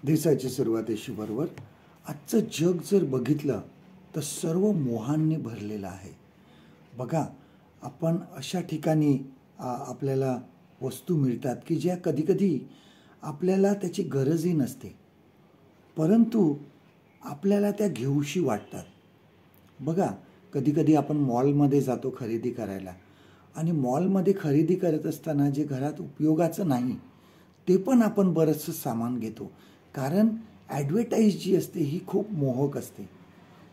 दिवसाची सुरुवात अशी बरोबर. आजचं जग जर बघितलं तर सर्व मोहांनी भरलेलं आहे. बघा, आपण अशा ठिकाणी आपल्याला वस्तू मिळतात की ज्या कधीकधी आपल्याला त्याची गरजही नसते, परंतु आपल्याला त्या घेऊशी वाटतात. बघा, कधीकधी आपण मॉलमध्ये जातो खरेदी करायला, आणि मॉलमध्ये खरेदी करत असताना जे घरात उपयोगाचं नाही ते पण आपण बरंचसं सामान घेतो, कारण ॲडव्हर्टाईज जी असते ही खूप मोहक असते,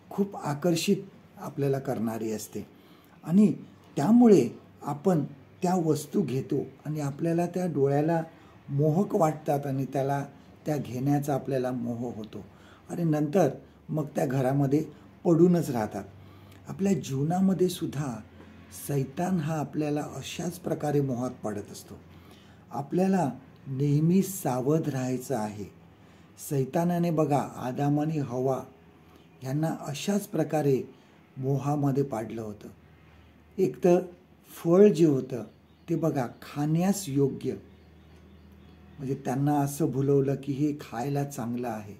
खूप आकर्षित आपल्याला करणारी असते, आणि त्यामुळे आपण त्या वस्तू घेतो आणि आपल्याला त्या डोळ्याला मोहक वाटतात आणि त्या घेण्याचा आपल्याला मोह होतो आणि नंतर मग त्या घरामध्ये पडूनच राहतात. आपल्या जीवनामध्ये सुद्धा सैतान हा आपल्याला अशाच प्रकारे मोहात पाडत असतो. आपल्याला नेहमी सावध राहायचं आहे. सैतानाने बघा, आदाम आणि हवा यांना अशाच प्रकारे मोहामध्ये पाडलं होतं. एक तर फळ जे होतं ते बघा खाण्यास योग्य, म्हणजे त्यांना असं भुलवलं की हे खायला चांगलं आहे.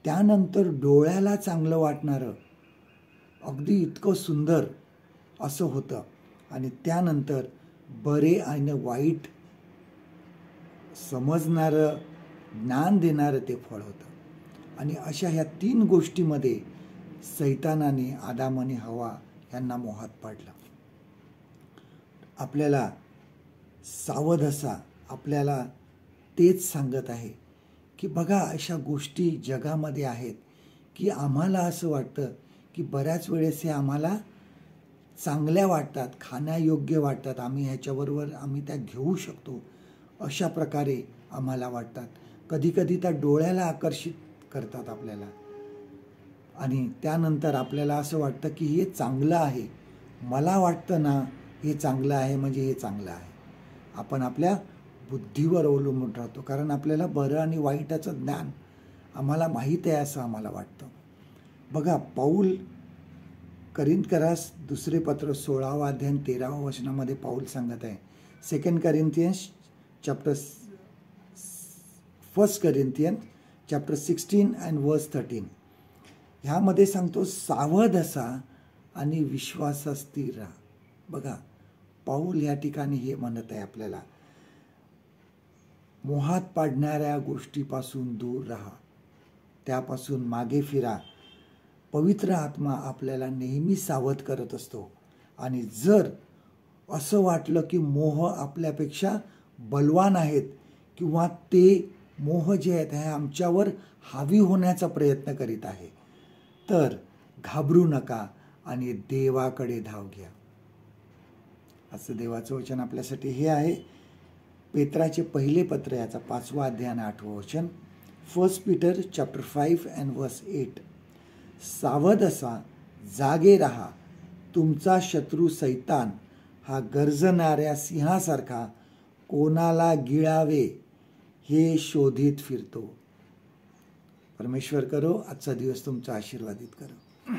त्यानंतर डोळ्याला चांगलं वाटणारं, अगदी इतकं सुंदर असं होतं, आणि त्यानंतर बरे आणि वाईट समजणारं, ज्ञान देणारं ते फळ होतं. आणि अशा ह्या तीन गोष्टीमध्ये सैतानाने आदाम आणि हवा यांना मोहात पाडलं. आपल्याला सावध असा, आपल्याला तेच सांगत आहे की बघा, अशा गोष्टी जगामध्ये आहेत की आम्हाला असं वाटतं की बऱ्याच वेळेस हे आम्हाला चांगल्या वाटतात, खाण्यायोग्य वाटतात, आम्ही त्या घेऊ शकतो अशा प्रकारे आम्हाला वाटतात. कधीकधी त्या डोळ्याला आकर्षित करतात आपल्याला, आणि त्यानंतर आपल्याला असं वाटतं की हे चांगलं आहे, मला वाटतं ना हे चांगलं आहे म्हणजे हे चांगलं आहे. आपण आपल्या बुद्धीवर अवलंबून राहतो, कारण आपल्याला बरं आणि वाईटाचं ज्ञान आम्हाला माहीत आहे असं आम्हाला वाटतं. बघा, पौल करिंथकरास दुसरे पत्र 16 अध्याय 13 वचनामध्ये पौल सांगत आहे. 2 Corinthians chapter 1 Corinthians chapter 16 and verse 13 ह्यामध्ये सांगतो, सावध असा आणि विश्वासात स्थिर राहा. बघा, पौल या ठिकाणी हे म्हणत आहे आपल्याला, मोहात पाडणाऱ्या गोष्टीपासून दूर राहा, त्यापासून मागे फिरा. पवित्र आत्मा आपल्याला नेहमी सावध करत असतो, आणि जर असं वाटलं की मोह आपल्यापेक्षा बलवान आहेत किंवा ते मोह जे आहेत हे आमच्यावर हावी होण्याचा प्रयत्न करीत आहे, तर घाबरू नका आणि देवाकडे धाव घ्या. असं देवाचं वचन आपल्यासाठी हे आहे. पेत्राचे पहिले पत्र याचा 5वा अध्याय 8वं वचन. 1 Peter chapter 5 and verse 8. सावध असा, जागे रहा, तुमचा शत्रू सैतान हा गर्जणाऱ्या सिंहासारखा कोणाला गिळावे हे शोधित फिरतो. परमेश्वर करो आजचा दिवस तुमचा आशीर्वादित करो.